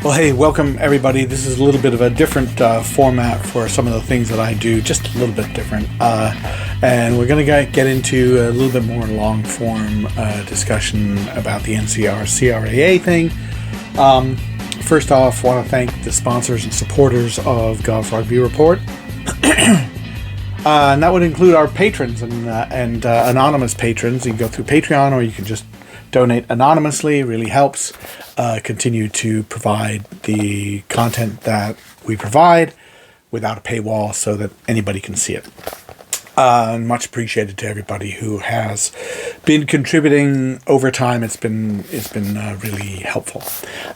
Well, hey, welcome everybody. This is a little bit of a different format for some of the things that I do, just a little bit different. And we're going to get into a little bit more long form discussion about the NCR CRAA thing. First off, I want to thank the sponsors and supporters of Goff Rugby Report. And that would include our patrons and anonymous patrons. You can go through Patreon, or you can just donate anonymously. It really helps continue to provide the content that we provide without a paywall so that anybody can see it. And much appreciated to everybody who has been contributing over time. It's been really helpful,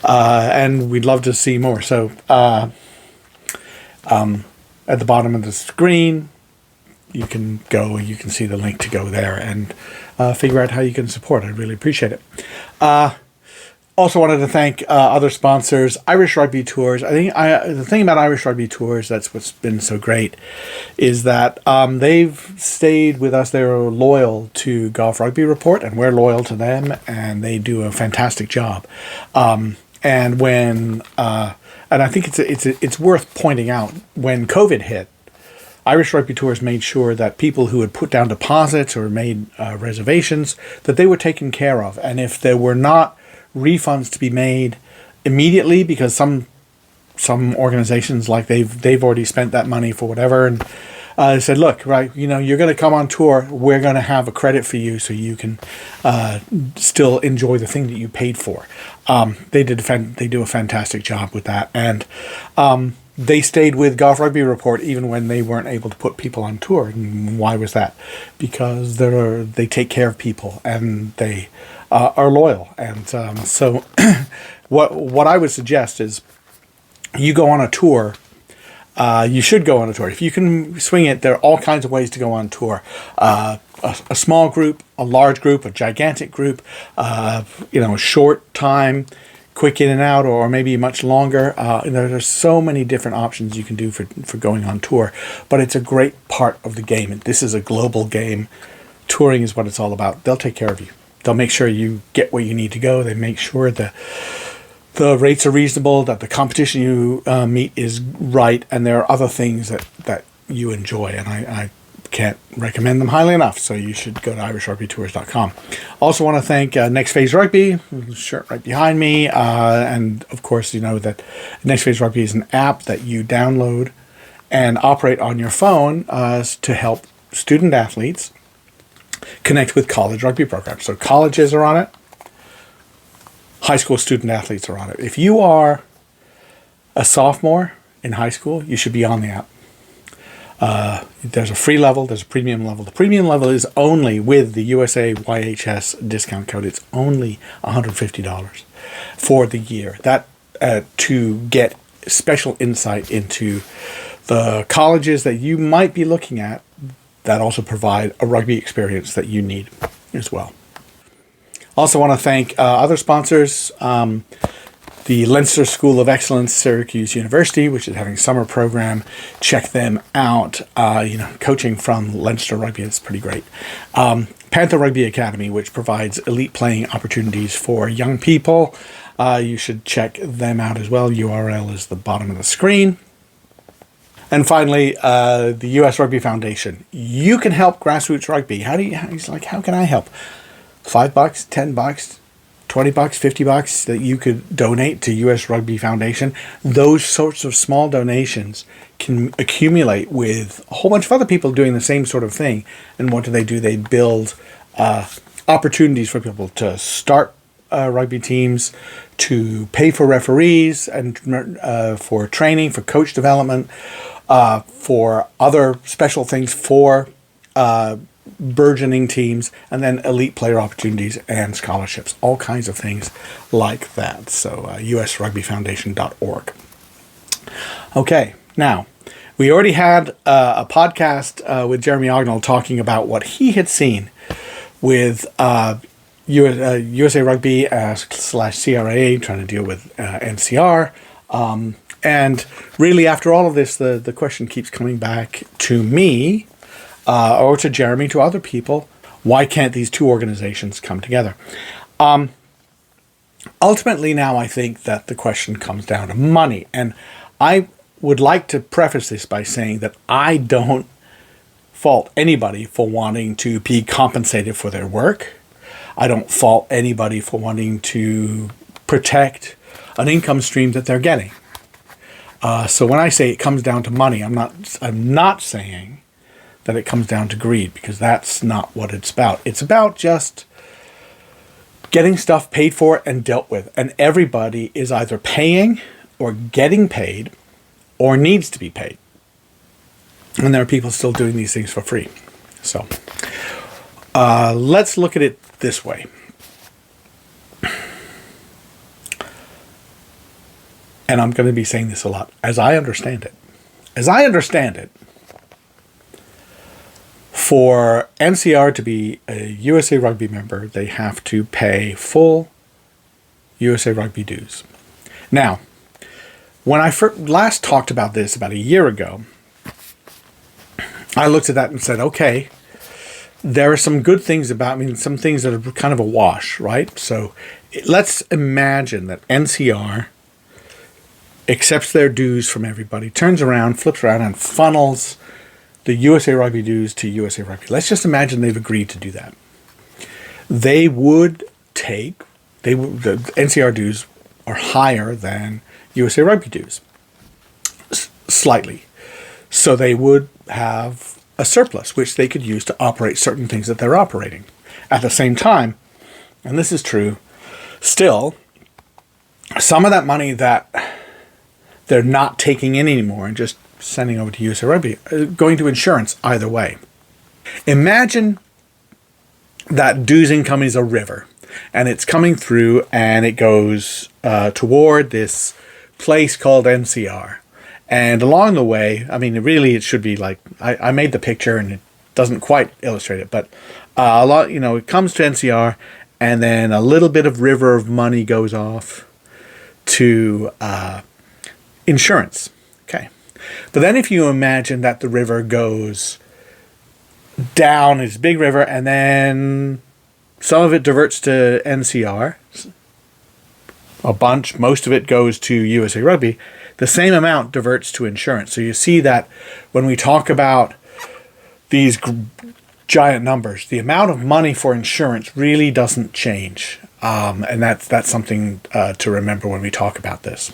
and we'd love to see more. So at the bottom of the screen, you can see the link to go there and figure out how you can support. I really appreciate it. Also wanted to thank other sponsors, Irish Rugby Tours. I think the thing about Irish Rugby Tours, that's what's been so great, is that they've stayed with us. They're loyal to Goff Rugby Report, and we're loyal to them, and they do a fantastic job. And I think it's worth pointing out, when COVID hit, Irish Rugby Tours made sure that people who had put down deposits or made reservations, that they were taken care of. And if there were not refunds to be made immediately, because some organizations, like they've already spent that money for whatever, and they said, look, right, you're going to come on tour, we're going to have a credit for you so you can still enjoy the thing that you paid for. They do a fantastic job with that, and they stayed with Goff Rugby Report even when they weren't able to put people on tour. And why was that? Because they take care of people, and they are loyal. And so what I would suggest is you go on a tour. You should go on a tour. If you can swing it, there are all kinds of ways to go on tour. A small group, a large group, a gigantic group, a short time, quick in and out, or maybe much longer. There are so many different options you can do for going on tour, but it's a great part of the game. And this is a global game. Touring is what it's all about. They'll take care of you. They'll make sure you get where you need to go. They make sure the rates are reasonable, that the competition you meet is right, and there are other things that you enjoy. And I can't recommend them highly enough, so you should go to irishrugbytours.com. Also want to thank Next Phase Rugby, shirt right behind me, and of course you know that Next Phase Rugby is an app that you download and operate on your phone to help student athletes connect with college rugby programs. So colleges are on it, high school student athletes are on it. If you are a sophomore in high school, you should be on the app. There's a free level, there's a premium level. The premium level is only with the USA YHS discount code. It's only $150 for the year. That to get special insight into the colleges that you might be looking at that also provide a rugby experience that you need as well. Also want to thank other sponsors. The Leinster School of Excellence, Syracuse University, which is having a summer program. Check them out. Coaching from Leinster Rugby is pretty great. Panther Rugby Academy, which provides elite playing opportunities for young people. You should check them out as well. URL is the bottom of the screen. And finally, the US Rugby Foundation. You can help grassroots rugby. How can I help? $5, $10, $20, $50 that you could donate to US Rugby Foundation. Those sorts of small donations can accumulate with a whole bunch of other people doing the same sort of thing. And what do? They build opportunities for people to start rugby teams, to pay for referees, and for training, for coach development, for other special things for burgeoning teams, and then elite player opportunities and scholarships, all kinds of things like that. So usrugbyfoundation.org. Okay, now we already had a podcast with Jeremy Ognall talking about what he had seen with USA Rugby / CRAA trying to deal with NCR. And really, after all of this, the question keeps coming back to me, or to Jeremy, to other people. Why can't these two organizations come together? ultimately now I think that the question comes down to money. And I would like to preface this by saying that I don't fault anybody for wanting to be compensated for their work. I don't fault anybody for wanting to protect an income stream that they're getting. So when I say it comes down to money, I'm not saying that it comes down to greed, because that's not what it's about. It's about just getting stuff paid for and dealt with. And everybody is either paying or getting paid or needs to be paid. And there are people still doing these things for free. So let's look at it this way. And I'm going to be saying this a lot. As I understand it, for NCR to be a USA Rugby member, they have to pay full USA Rugby dues. Now, when I last talked about this about a year ago, I looked at that and said, okay, there are some good things about, some things that are kind of a wash, right? So let's imagine that NCR accepts their dues from everybody, turns around, flips around, and funnels the USA Rugby dues to USA Rugby. Let's just imagine they've agreed to do that. The NCR dues are higher than USA Rugby dues, slightly. So they would have a surplus, which they could use to operate certain things that they're operating. At the same time, and this is true, still, some of that money that they're not taking in anymore and just sending over to USA Rugby, going to insurance either way. Imagine that dues income is a river, and it's coming through, and it goes toward this place called NCR. And along the way, it should be like, I made the picture and it doesn't quite illustrate it, but it comes to NCR, and then a little bit of river of money goes off to insurance. Okay. But then if you imagine that the river goes down, it's a big river, and then some of it diverts to NCR, most of it goes to USA Rugby, the same amount diverts to insurance. So you see that when we talk about these giant numbers, the amount of money for insurance really doesn't change. And that's something to remember when we talk about this.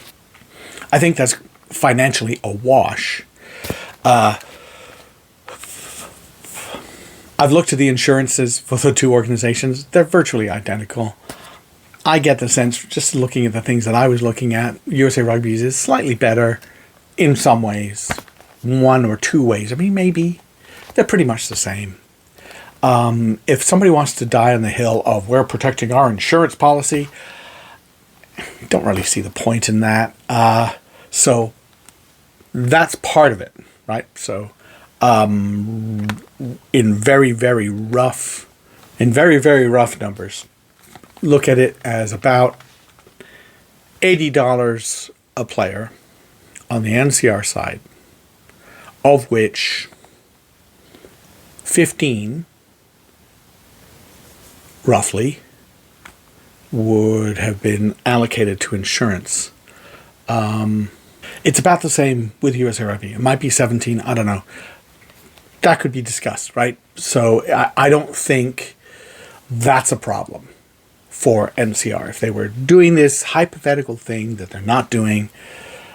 I think that's financially a wash. I've looked at the insurances for the two organizations. They're virtually identical. I get the sense, just looking at the things that I was looking at, USA Rugby's is slightly better in some ways, one or two ways. Maybe they're pretty much the same. If somebody wants to die on the hill of we're protecting our insurance policy, don't really see the point in that. So that's part of it, right? So in very, very rough numbers, look at it as about $80 a player on the NCR side, of which 15 roughly would have been allocated to insurance. It's about the same with USA Rugby. It might be 17, I don't know. That could be discussed, right? So I don't think that's a problem for NCR. If they were doing this hypothetical thing that they're not doing,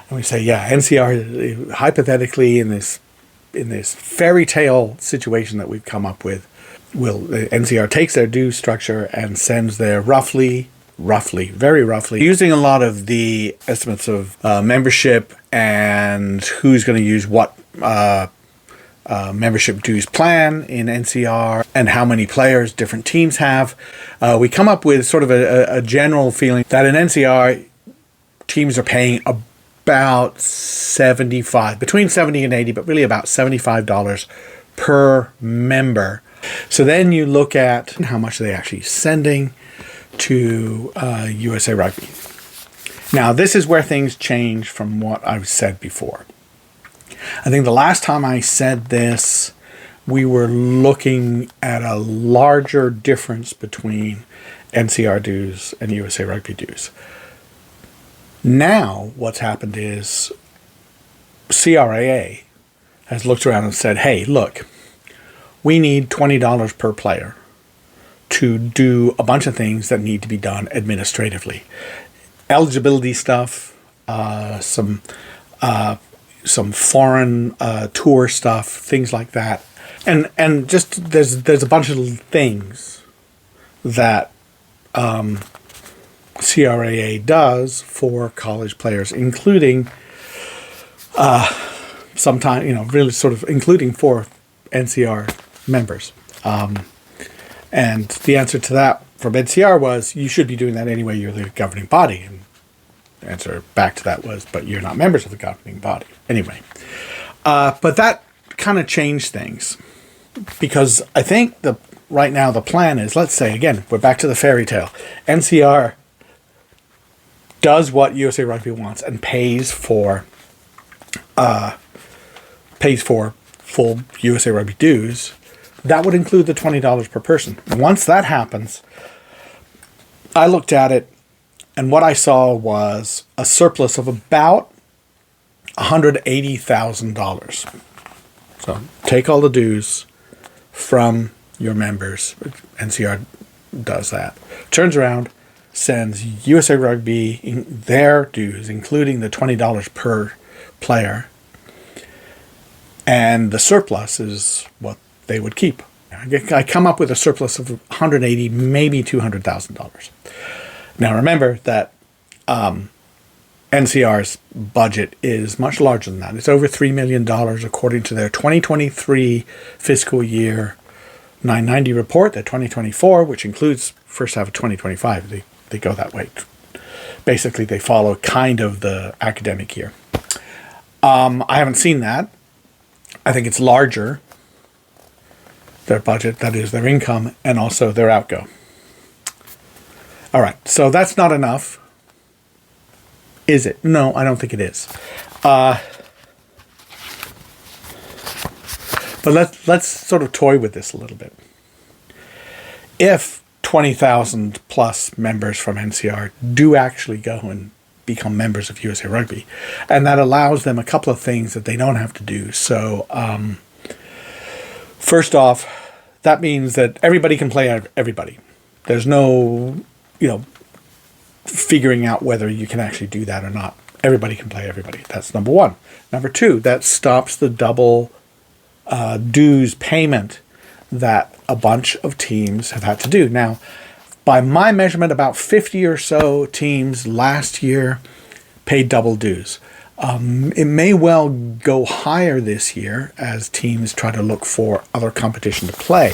and we say, yeah, NCR hypothetically in this fairy tale situation that we've come up with, NCR takes their due structure and sends their very roughly, using a lot of the estimates of membership and who's going to use what membership dues plan in NCR and how many players different teams have. We come up with sort of a general feeling that in NCR, teams are paying about between 70 and 80, but really about $75 per member. So then you look at how much are they actually sending to USA Rugby. Now, this is where things change from what I've said before. I think the last time I said this, we were looking at a larger difference between NCR dues and USA Rugby dues. Now, what's happened is CRAA has looked around and said, hey, look, we need $20 per player to do a bunch of things that need to be done administratively. Eligibility stuff, some foreign tour stuff, things like that. And just there's a bunch of things that CRAA does for college players, including sometimes, really sort of including for NCR members. And the answer to that from NCR was, you should be doing that anyway, you're the governing body. And the answer back to that was, but you're not members of the governing body. Anyway, but that kind of changed things, because I think right now the plan is, let's say, again, we're back to the fairy tale. NCR does what USA Rugby wants and pays for full USA Rugby dues. That would include the $20 per person. Once that happens, I looked at it, and what I saw was a surplus of about $180,000. So take all the dues from your members. NCR does that. Turns around, sends USA Rugby their dues, including the $20 per player, and the surplus is what they would keep. I come up with a surplus of $180,000, maybe $200,000. Now remember that NCR's budget is much larger than that. It's over $3 million according to their 2023 fiscal year 990 report. Their 2024, which includes first half of 2025, they go that way. Basically, they follow kind of the academic year. I haven't seen that. I think it's larger, their budget, that is their income, and also their outgo. All right, so that's not enough. Is it? No, I don't think it is. But let's sort of toy with this a little bit. If 20,000 plus members from NCR do actually go and become members of USA Rugby, and that allows them a couple of things that they don't have to do. So first off, that means that everybody can play everybody. There's no, figuring out whether you can actually do that or not. Everybody can play everybody. That's number one. Number two, that stops the double dues payment that a bunch of teams have had to do. Now, by my measurement, about 50 or so teams last year paid double dues. It may well go higher this year as teams try to look for other competition to play.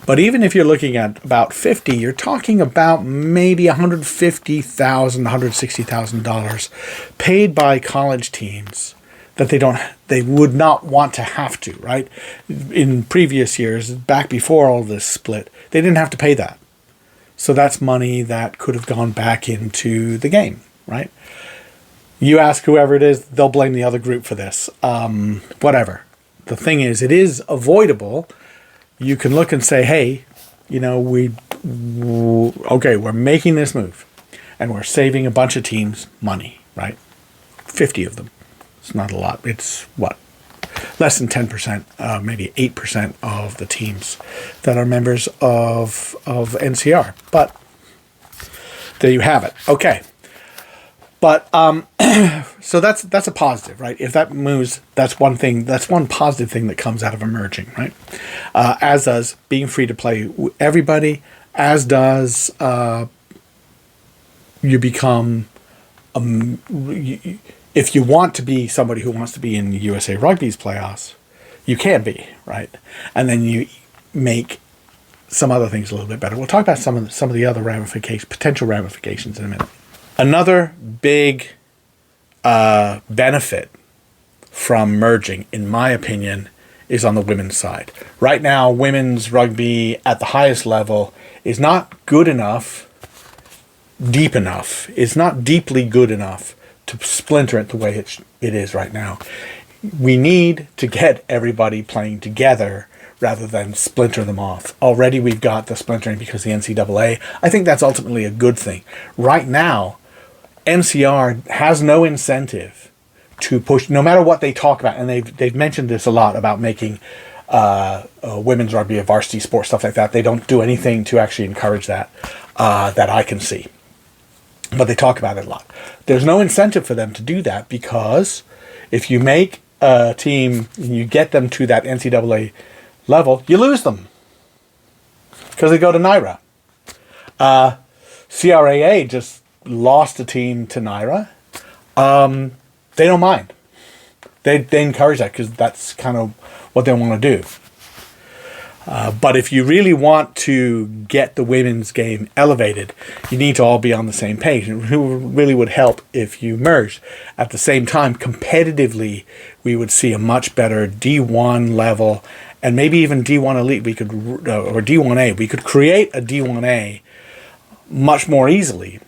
But even if you're looking at about 50, you're talking about maybe $150,000, $160,000 paid by college teams that they would not want to have to, right? In previous years, back before all this split, they didn't have to pay that. So that's money that could have gone back into the game, right? You ask whoever it is, they'll blame the other group for this. Whatever. The thing is, it is avoidable. You can look and say, hey, we're making this move, and we're saving a bunch of teams money, right? 50 of them. It's not a lot. It's what? Less than 10%, maybe 8% of the teams that are members of NCR. But there you have it. Okay. But so that's a positive, right? If that moves, that's one thing. That's one positive thing that comes out of emerging, right? As does being free to play everybody. As does you become if you want to be somebody who wants to be in USA Rugby's playoffs, you can be, right? And then you make some other things a little bit better. We'll talk about some of the other potential ramifications in a minute. Another big benefit from merging, in my opinion, is on the women's side. Right now, women's rugby at the highest level is not good enough, deep enough. It's not deeply good enough to splinter it the way it is right now. We need to get everybody playing together rather than splinter them off. Already we've got the splintering because the NCAA. I think that's ultimately a good thing. Right now, NCR has no incentive to push, no matter what they talk about, and they've mentioned this a lot about making women's rugby a varsity sport, stuff like that. They don't do anything to actually encourage that, that I can see. But they talk about it a lot. There's no incentive for them to do that because if you make a team and you get them to that NCAA level, you lose them because they go to NIRA. CRAA just lost a team to NIRA. They don't mind. They encourage that because that's kind of what they want to do. But if you really want to get the women's game elevated, you need to all be on the same page. And it really would help if you merged. At the same time, competitively, we would see a much better D1 level and maybe even D1 Elite. We could, or D1A. We could create a D1A much more easily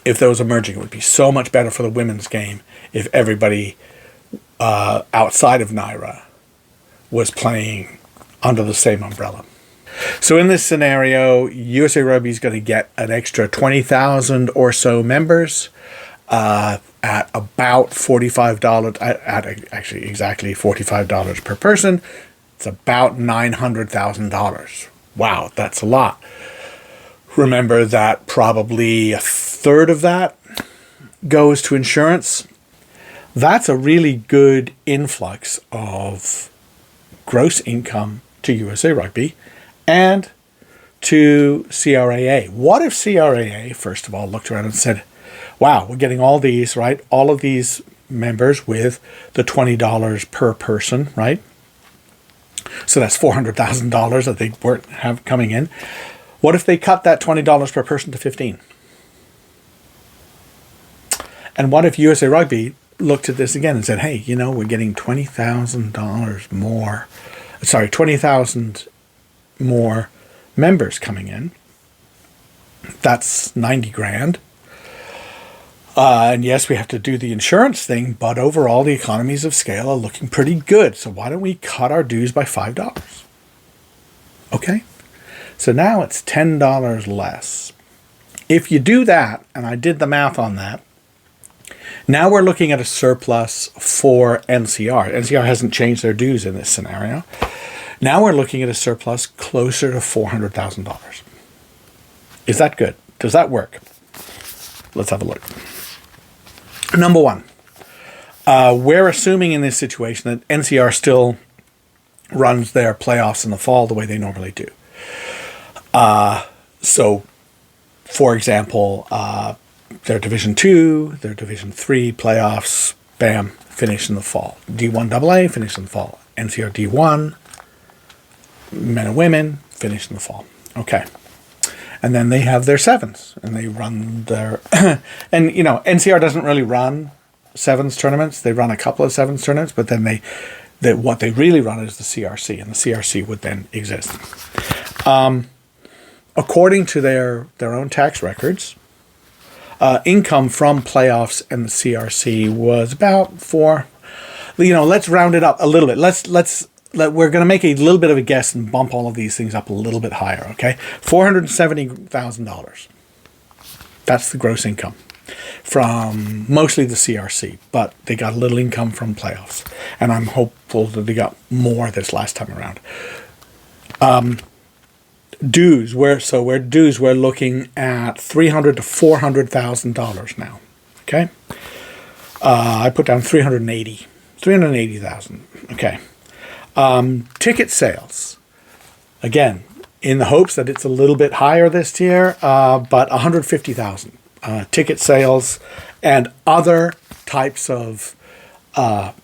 if those are merging. It would be so much better for the women's game if everybody outside of NIRA was playing under the same umbrella. So in this scenario, USA Rugby is going to get an extra 20,000 or so members at about $45, at actually exactly $45 per person. It's about $900,000. Wow, that's a lot. Remember that probably a third of that goes to insurance. That's a really good influx of gross income to USA Rugby and to CRAA. What if CRAA, first of all, looked around and said, wow, we're getting all these, right? All of these members with the $20 per person, right? So that's $400,000 that they weren't have coming in. What if they cut that $20 per person to $15? And what if USA Rugby looked at this again and said, hey, you know, we're getting $20,000 more, 20,000 more members coming in. That's 90 grand. And yes, we have to do the insurance thing, but overall the economies of scale are looking pretty good. So why don't we cut our dues by $5? Okay. So now it's $10 less. If you do that, and I did the math on that, now we're looking at a surplus for NCR. NCR hasn't changed their dues in this scenario. Now we're looking at a surplus closer to $400,000. Is that good? Does that work? Let's have a look. Number one, we're assuming in this situation that NCR still runs their playoffs in the fall the way they normally do. So, for example, their Division 2, their Division 3 playoffs, bam, finish in the fall. D1 AA, finish in the fall. NCR D1, men and women, finish in the fall. Okay. And then they have their sevens, and they run their... and, you know, NCR doesn't really run sevens tournaments. They run a couple of sevens tournaments, but then what they really run is the CRC, and the CRC would then exist. According to their own tax records, income from playoffs and the CRC was about let's round it up a little bit. We're going to make a little bit of a guess and bump all of these things up a little bit higher, okay? $470,000. That's the gross income from mostly the CRC, but they got a little income from playoffs. And I'm hopeful that they got more this last time around. Dues, we're looking at $300,000 to $400,000 now. Okay, I put down 380,000. Okay, ticket sales. Again, in the hopes that it's a little bit higher this year, but 150,000 ticket sales and other types of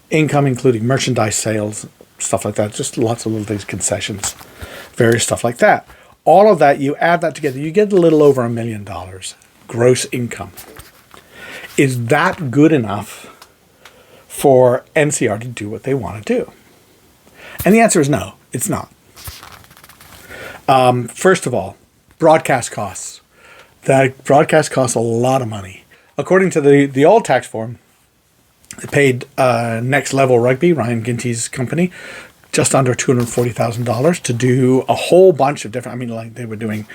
income, including merchandise sales, stuff like that. Just lots of little things, concessions, various stuff like that. All of that, you add that together, you get a little over $1 million gross income. Is that good enough for NCR to do what they want to do? And the answer is no, it's not. First of all, broadcast costs. That broadcast costs a lot of money. According to the old tax form, they paid Next Level Rugby, Ryan Ginty's company, just under $240,000 to do a whole bunch of different. I mean, like they were doing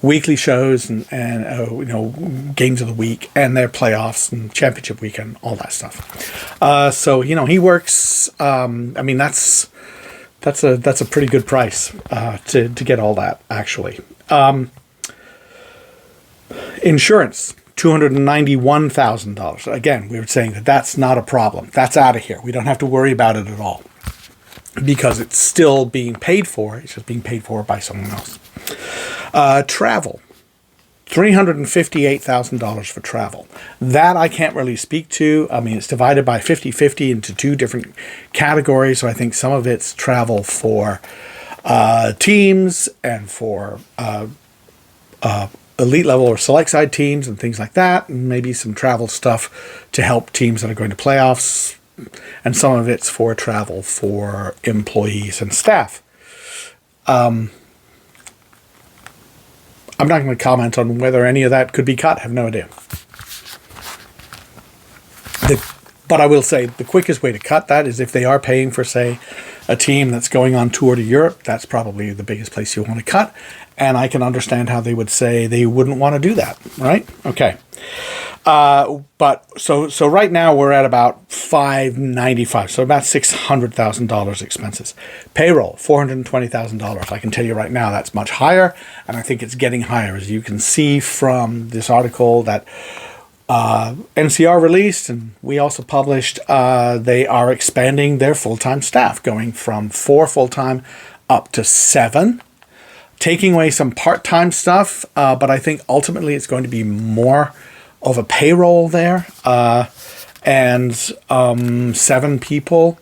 weekly shows and games of the week and their playoffs and championship weekend, all that stuff. So he works. I mean, that's a pretty good price to get all that actually. Insurance. $291,000. Again, we were saying that's not a problem. That's out of here. We don't have to worry about it at all because it's still being paid for. It's just being paid for by someone else. Travel. $358,000 for travel. That I can't really speak to. I mean, it's divided by 50-50 into two different categories. So I think some of it's travel for teams and for elite level or select side teams and things like that, and maybe some travel stuff to help teams that are going to playoffs, and some of it's for travel for employees and staff. I'm not going to comment on whether any of that could be cut. I have no idea. But I will say the quickest way to cut that is if they are paying for, say, a team that's going on tour to Europe. That's probably the biggest place you want to cut. And I can understand how they would say they wouldn't want to do that, right? Okay. But so right now we're at about $595, so about $600,000 expenses. Payroll, $420,000. I can tell you right now that's much higher, and I think it's getting higher. As you can see from this article that NCR released, and we also published, they are expanding their full-time staff, going from 4 full-time up to 7. Taking away some part-time stuff, but I think ultimately it's going to be more of a payroll there, and 7 people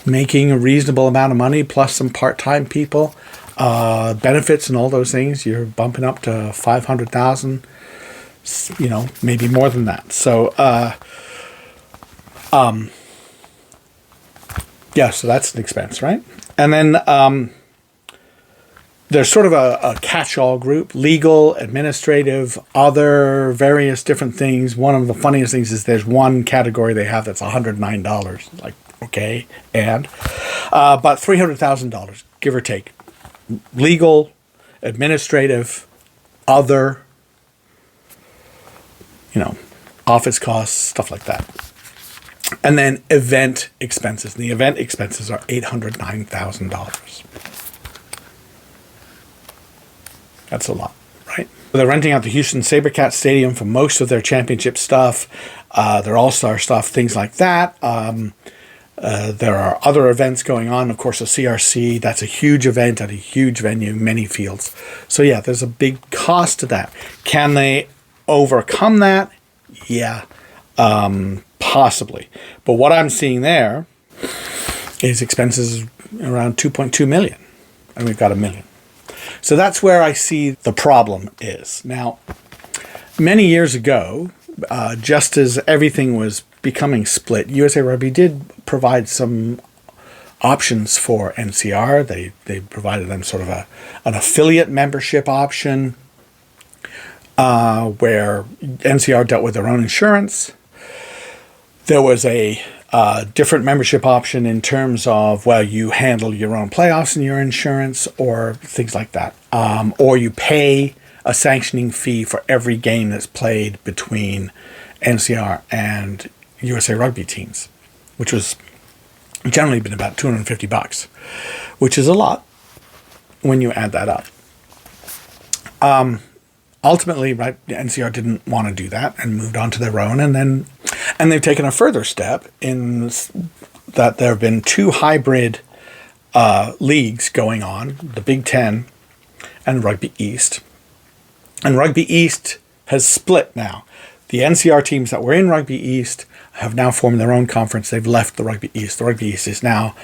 making a reasonable amount of money, plus some part-time people, benefits and all those things. You're bumping up to $500,000, maybe more than that. So, so that's an expense, right? And then there's sort of a catch-all group: legal, administrative, other, various different things. One of the funniest things is there's one category they have that's $109. Like, okay, but $300,000, give or take. Legal, administrative, other, office costs, stuff like that. And then event expenses. And the event expenses are $809,000. That's a lot, right? They're renting out the Houston SaberCats Stadium for most of their championship stuff, their all-star stuff, things like that. There are other events going on. Of course, the CRC, that's a huge event at a huge venue, many fields. So yeah, there's a big cost to that. Can they overcome that? Yeah, possibly. But what I'm seeing there is expenses around $2.2 million, and we've got $1 million. So that's where I see the problem is. Now, many years ago, just as everything was becoming split, USA Rugby did provide some options for NCR. They provided them sort of an affiliate membership option where NCR dealt with their own insurance. There was a different membership option in terms of, you handle your own playoffs and your insurance or things like that. Or you pay a sanctioning fee for every game that's played between NCR and USA Rugby teams, which was generally been about $250, which is a lot when you add that up. Ultimately, right, NCR didn't want to do that and moved on to their own, and they've taken a further step in that there have been 2 hybrid leagues going on, the Big Ten and Rugby East. And Rugby East has split now. The NCR teams that were in Rugby East have now formed their own conference. They've left the Rugby East. The Rugby East is now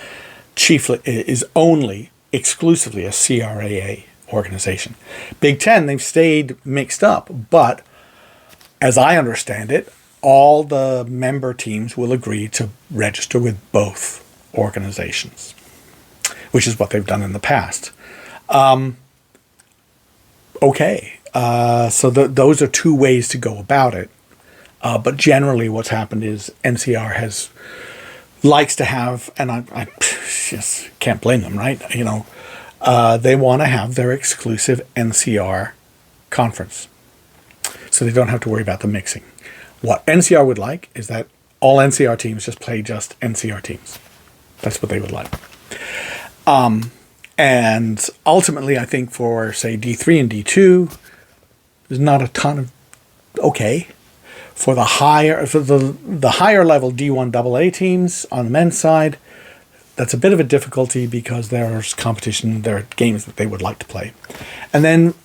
exclusively a CRAA organization. Big Ten, they've stayed mixed up, but as I understand it, all the member teams will agree to register with both organizations, which is what they've done in the past. So those are 2 ways to go about it. But generally what's happened is NCR has likes to have, and I just can't blame them, right? They want to have their exclusive NCR conference, so they don't have to worry about the mixing. What NCR would like is that all NCR teams just play just NCR teams. That's what they would like. And ultimately, I think for, say, D3 and D2, there's not a ton of okay. For the higher level D1 AA teams on the men's side, that's a bit of a difficulty because there's competition, there are games that they would like to play. And then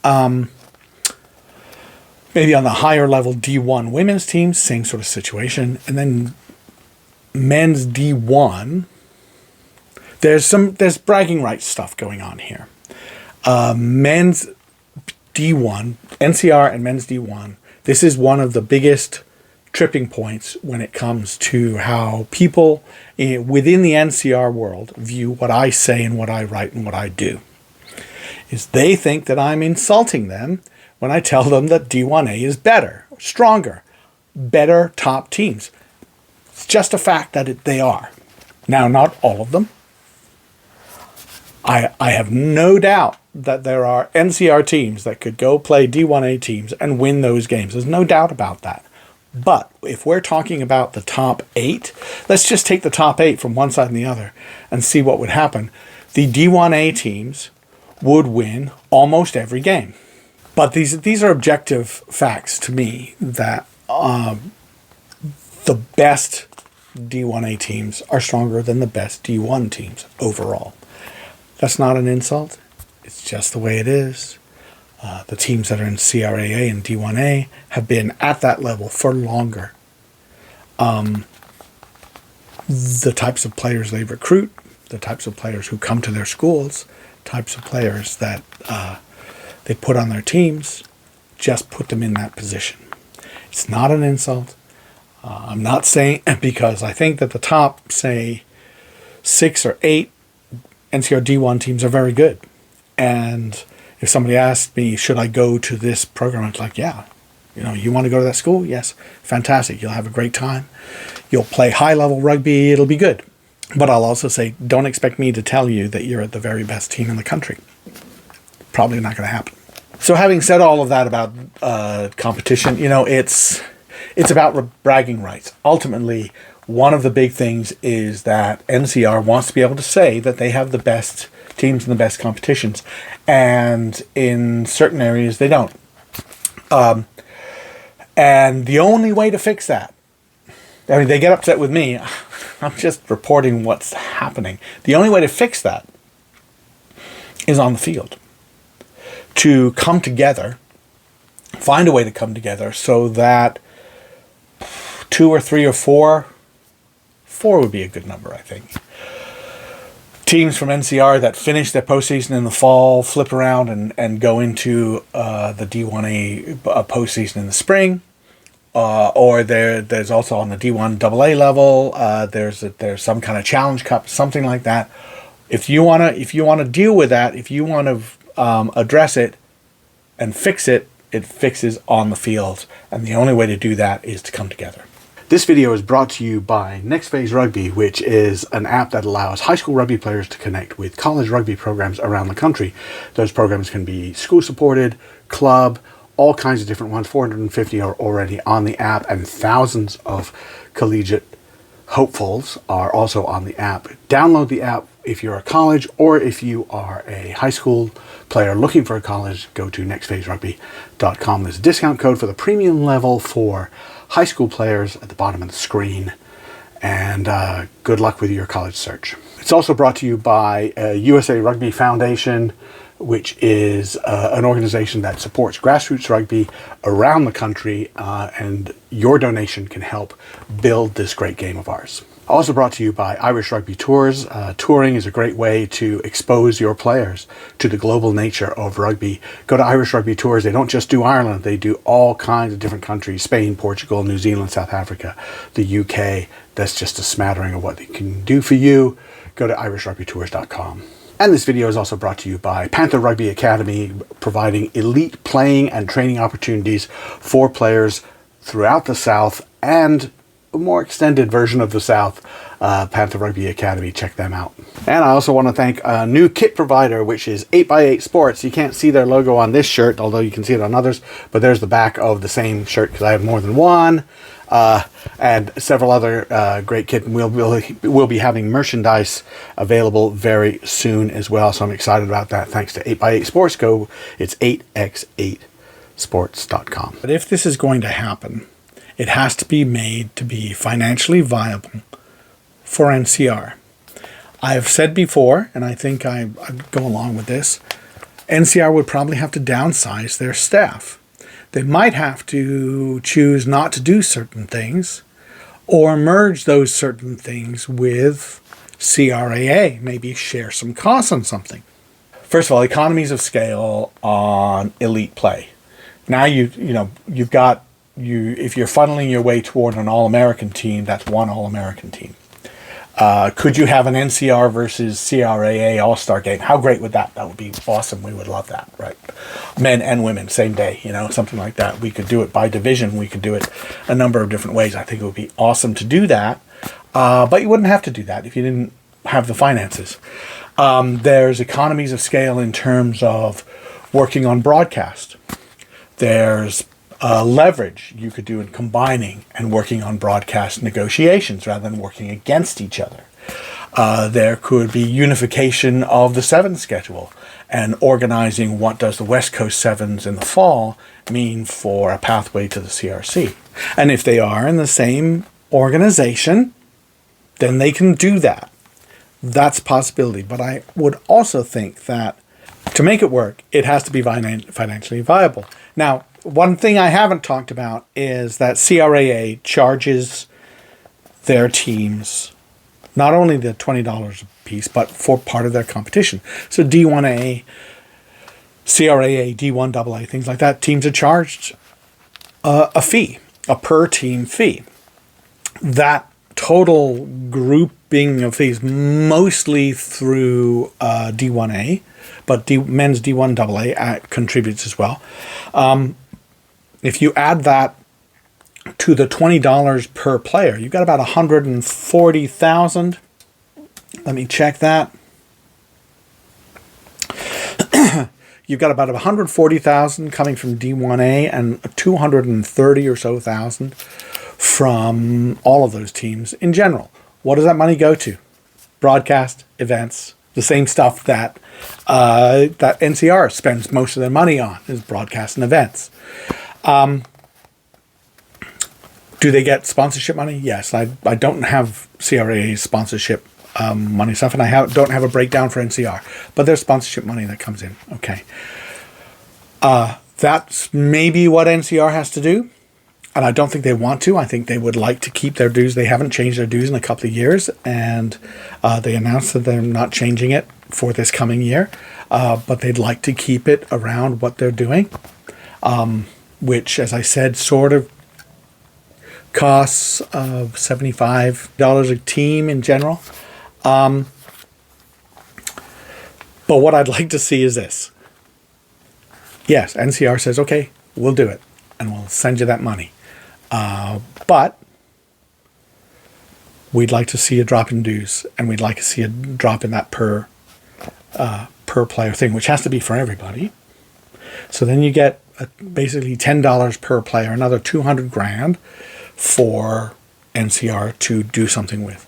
maybe on the higher level D1 women's teams, same sort of situation. And then men's D1, there's bragging rights stuff going on here. Men's D1, NCR and men's D1, this is one of the biggest tripping points when it comes to how people within the NCR world view what I say and what I write and what I do. Is they think that I'm insulting them when I tell them that D1A is better, stronger, better top teams. It's just a fact that they are. Now, not all of them. I have no doubt that there are NCR teams that could go play D1A teams and win those games. There's no doubt about that. But if we're talking about the top 8, let's just take the top 8 from one side and the other and see what would happen. The D1A teams would win almost every game. But these are objective facts to me that the best D1A teams are stronger than the best D1 teams overall. That's not an insult. It's just the way it is. The teams that are in CRAA and D1A have been at that level for longer. The types of players they recruit, the types of players who come to their schools, types of players that they put on their teams, just put them in that position. It's not an insult. I'm not saying, because I think that the top, say, 6 or 8 NCR D1 teams are very good. And if somebody asked me, should I go to this program? I'm like, yeah. You want to go to that school? Yes. Fantastic. You'll have a great time. You'll play high-level rugby. It'll be good. But I'll also say, don't expect me to tell you that you're at the very best team in the country. Probably not going to happen. So having said all of that about competition, it's about bragging rights. Ultimately, one of the big things is that NCR wants to be able to say that they have the best teams in the best competitions. And in certain areas, they don't. And the only way to fix that, I mean, they get upset with me. I'm just reporting what's happening. The only way to fix that is on the field. To come together, find a way to come together so that 2 or 3 or 4 would be a good number, I think. Teams from NCR that finish their postseason in the fall, flip around and go into the D1A postseason in the spring. Or there's also on the D1 AA level, there's some kind of challenge cup, something like that. If you wanna deal with that, if you want to address it and fix it, it fixes on the field. And the only way to do that is to come together. This video is brought to you by Next Phase Rugby, which is an app that allows high school rugby players to connect with college rugby programs around the country. Those programs can be school supported, club, all kinds of different ones. 450 are already on the app, and thousands of collegiate hopefuls are also on the app. Download the app if you're a college, or if you are a high school player looking for a college, go to nextphaserugby.com. There's a discount code for the premium level for high school players at the bottom of the screen. And good luck with your college search. It's also brought to you by USA Rugby Foundation, which is an organization that supports grassroots rugby around the country, and your donation can help build this great game of ours. Also brought to you by Irish Rugby Tours. Touring is a great way to expose your players to the global nature of rugby. Go to Irish Rugby Tours. They don't just do Ireland. They do all kinds of different countries: Spain, Portugal, New Zealand, South Africa, the UK. That's just a smattering of what they can do for you. Go to irishrugbytours.com. And this video is also brought to you by Panther Rugby Academy, providing elite playing and training opportunities for players throughout the South and more extended version of the South, Panther Rugby Academy. Check them out. And I also want to thank a new kit provider, which is 8x8 Sports. You can't see their logo on this shirt, although you can see it on others, but there's the back of the same shirt because I have more than one. And several other great kit. And we'll be having merchandise available very soon as well. So I'm excited about that. Thanks to 8x8 Sports. It's 8x8sports.com. But if this is going to happen, it has to be made to be financially viable for NCR. I have said before, and I think I'd go along with this, NCR would probably have to downsize their staff. They might have to choose not to do certain things or merge those certain things with CRAA, maybe share some costs on something. First of all, economies of scale on elite play. Now if you're funneling your way toward an All-American team, that's one All-American team. Could you have an NCR versus CRAA All-Star game? How great would that? That would be awesome. We would love that, right? Men and women, same day, something like that. We could do it by division. We could do it a number of different ways. I think it would be awesome to do that. But you wouldn't have to do that if you didn't have the finances. There's economies of scale in terms of working on broadcast. There's leverage you could do in combining and working on broadcast negotiations rather than working against each other. There could be unification of the 7 schedule and organizing what does the West Coast 7s in the fall mean for a pathway to the CRC. And if they are in the same organization, then they can do that. That's a possibility. But I would also think that to make it work, it has to be financially viable. Now, one thing I haven't talked about is that CRAA charges their teams not only the $20 a piece, but for part of their competition. So D1A, CRAA, D1AA, things like that, teams are charged a fee, a per team fee. That total grouping of fees, mostly through D1A, but men's D1AA contributes as well. If you add that to the $20 per player, you've got about 140,000. Let me check that. You've got about 140,000 coming from D1A and 230 or so thousand from all of those teams in general. What does that money go to? Broadcast, events, the same stuff that that NCR spends most of their money on is broadcast and events. Do they get sponsorship money? Yes. I don't have CRA's sponsorship money stuff, and I don't have a breakdown for NCR, but there's sponsorship money that comes in. Okay. That's maybe what NCR has to do, and I don't think they want to. I think they would like to keep their dues. They haven't changed their dues in a couple of years, and they announced that they're not changing it for this coming year, but they'd like to keep it around what they're doing. Which, as I said, sort of costs $75 a team in general. But what I'd like to see is this. Yes, NCR says, okay, we'll do it, and we'll send you that money. But we'd like to see a drop in dues, and we'd like to see a drop in that per player thing, which has to be for everybody. So then you get basically $10 per player, another $200,000 for NCR to do something with.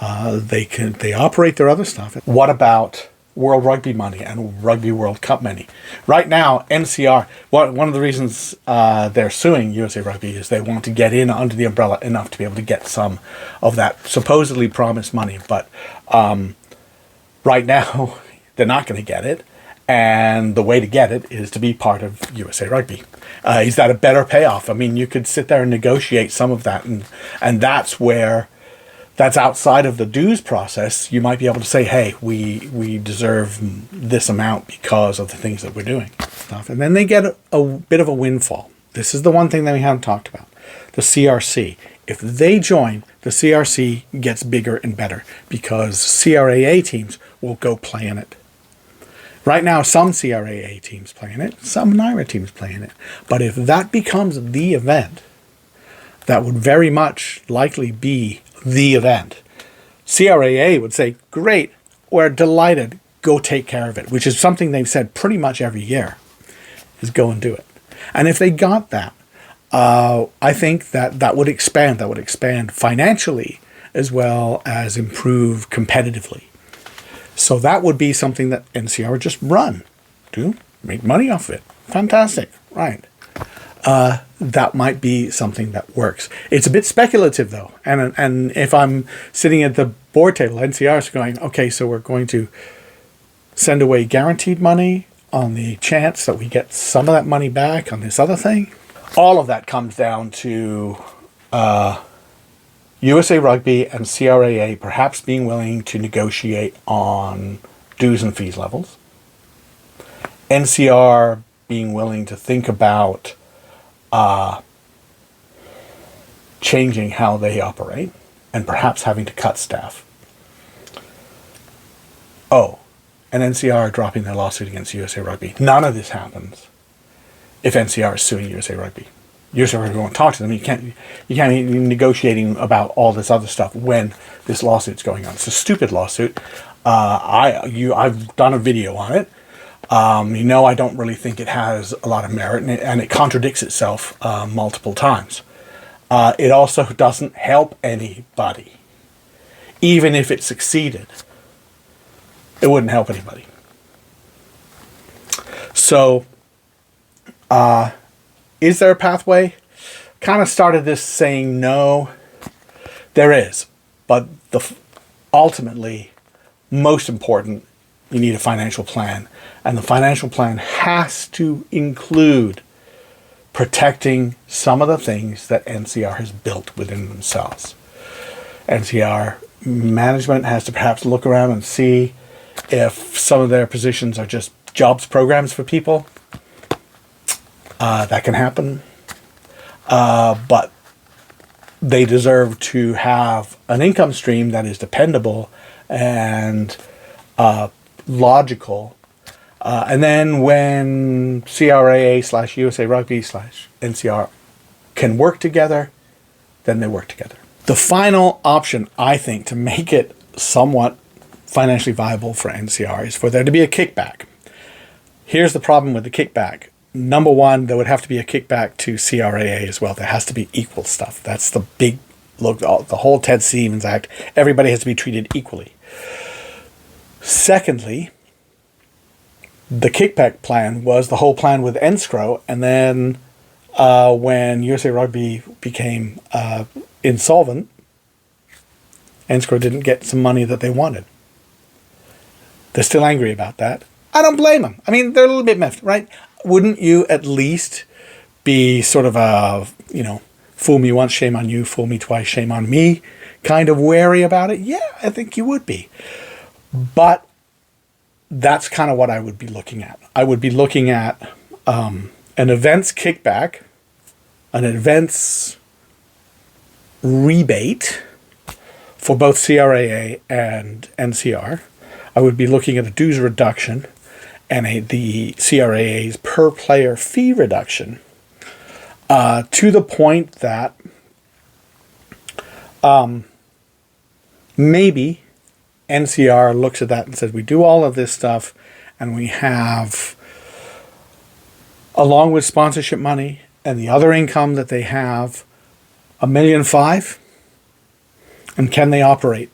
They operate their other stuff. What about World Rugby money and Rugby World Cup money? Right now, NCR, one of the reasons they're suing USA Rugby is they want to get in under the umbrella enough to be able to get some of that supposedly promised money. But right now, they're not going to get it. And the way to get it is to be part of USA Rugby. Is that a better payoff? I mean, you could sit there and negotiate some of that, and that's outside of the dues process. You might be able to say, hey, we deserve this amount because of the things that we're doing. And then they get a bit of a windfall. This is the one thing that we haven't talked about. The CRC. If they join, the CRC gets bigger and better because CRAA teams will go play in it. Right now, some CRAA teams play in it, some NIRA teams play in it. But if that becomes the event, that would very much likely be the event. CRAA would say, great, we're delighted, go take care of it, which is something they've said pretty much every year, is go and do it. And if they got that, I think that would expand financially as well as improve competitively. So that would be something that NCR would just make money off of it. Fantastic, right. That might be something that works. It's a bit speculative though. And if I'm sitting at the board table, NCR is going, okay, so we're going to send away guaranteed money on the chance that we get some of that money back on this other thing. All of that comes down to USA Rugby and CRAA perhaps being willing to negotiate on dues and fees levels. NCR being willing to think about changing how they operate and perhaps having to cut staff. Oh, and NCR dropping their lawsuit against USA Rugby. None of this happens if NCR is suing USA Rugby. USA Rugby won't talk to them. You can't be negotiating about all this other stuff when this lawsuit's going on. It's a stupid lawsuit. I've done a video on it. I don't really think it has a lot of merit, and it contradicts itself multiple times. It also doesn't help anybody. Even if it succeeded, it wouldn't help anybody. So, is there a pathway? Kind of started this saying no. There is. But ultimately, most important, you need a financial plan. And the financial plan has to include protecting some of the things that NCR has built within themselves. NCR management has to perhaps look around and see if some of their positions are just jobs programs for people. That can happen. But they deserve to have an income stream that is dependable and logical. And then when CRAA/USA Rugby/NCR can work together, then they work together. The final option, I think, to make it somewhat financially viable for NCR is for there to be a kickback. Here's the problem with the kickback. Number one, there would have to be a kickback to CRAA as well. There has to be equal stuff. That's the big look, the whole Ted Stevens Act. Everybody has to be treated equally. Secondly, the kickback plan was the whole plan with NSCRO, and then when USA Rugby became insolvent, NSCRO didn't get some money that they wanted. They're still angry about that. I don't blame them. I mean, they're a little bit miffed, right? Wouldn't you at least be sort of a, fool me once, shame on you, fool me twice, shame on me, kind of wary about it? Yeah, I think you would be. But that's kind of what I would be looking at. I would be looking at an events kickback, an events rebate for both CRAA and NCR. I would be looking at a dues reduction and the CRAA's per player fee reduction to the point that maybe NCR looks at that and says, we do all of this stuff and we have, along with sponsorship money and the other income that they have, $1.5 million, and can they operate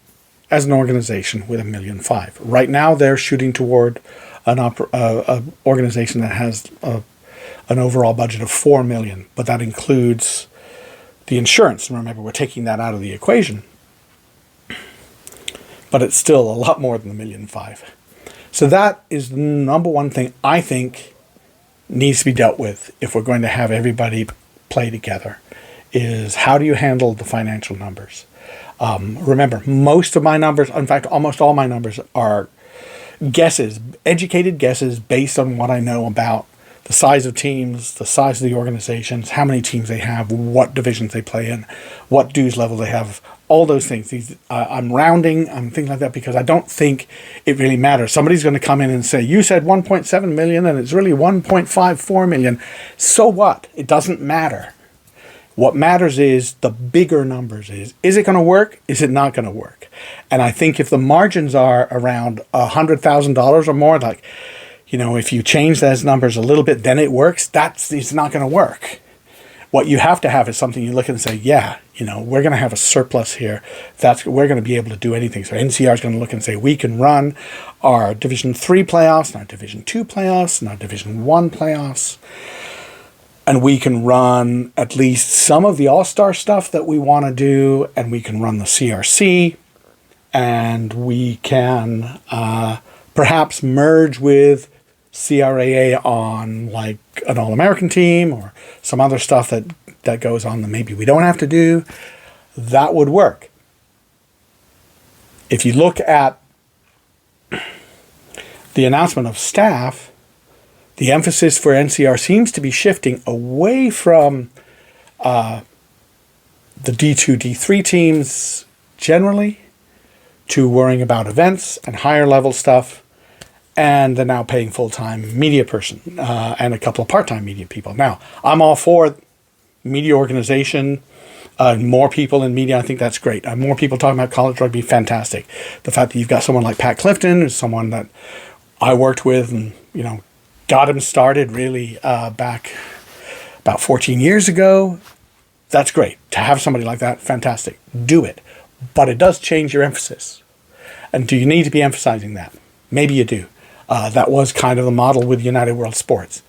as an organization with $1.5 million? Right now they're shooting toward an organization that has an overall budget of $4 million, but that includes the insurance. And remember, we're taking that out of the equation. But it's still a lot more than $1.5 million. So that is the number one thing I think needs to be dealt with if we're going to have everybody play together, is how do you handle the financial numbers? Remember, most of my numbers, in fact, almost all my numbers are guesses, educated guesses based on what I know about the size of teams, the size of the organizations, how many teams they have, what divisions they play in, what dues level they have, all those things. I'm rounding, I'm things like that because I don't think it really matters. Somebody's going to come in and say, you said 1.7 million and it's really 1.54 million. So what? It doesn't matter. What matters is the bigger numbers is it going to work? Is it not going to work? And I think if the margins are around $100,000 or more, like, if you change those numbers a little bit, then it works. It's not going to work. What you have to have is something you look at and say, yeah, we're going to have a surplus here. We're going to be able to do anything. So NCR is going to look and say, we can run our Division 3 playoffs, and our Division 2 playoffs, and our Division 1 playoffs. And we can run at least some of the all-star stuff that we want to do, and we can run the CRC, and we can perhaps merge with CRAA on like an All-American team or some other stuff that goes on that maybe we don't have to do. That would work. If you look at the announcement of staff, the emphasis for NCR seems to be shifting away from the D2, D3 teams generally to worrying about events and higher level stuff. And they're now paying full-time media person and a couple of part-time media people. Now, I'm all for media organization, more people in media. I think that's great. More people talking about college rugby, fantastic. The fact that you've got someone like Pat Clifton, who's someone that I worked with and, got him started really back about 14 years ago. That's great. To have somebody like that, fantastic. Do it. But it does change your emphasis. And do you need to be emphasizing that? Maybe you do. That was kind of the model with United World Sports.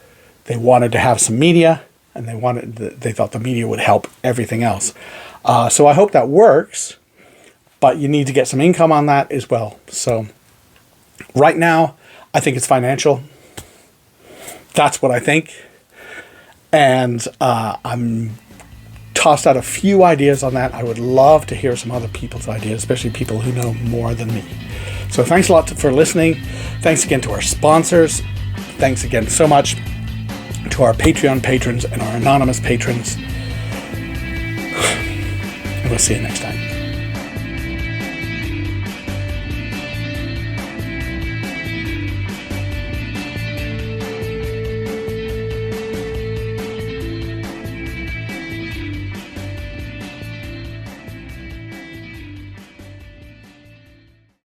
They wanted to have some media, and they thought the media would help everything else. So I hope that works, but you need to get some income on that as well. So right now, I think it's financial. That's what I think. And I'm tossed out a few ideas on that. I would love to hear some other people's ideas, especially people who know more than me. So thanks a lot for listening. Thanks again to our sponsors. Thanks again so much to our Patreon patrons and our anonymous patrons. And we'll see you next time.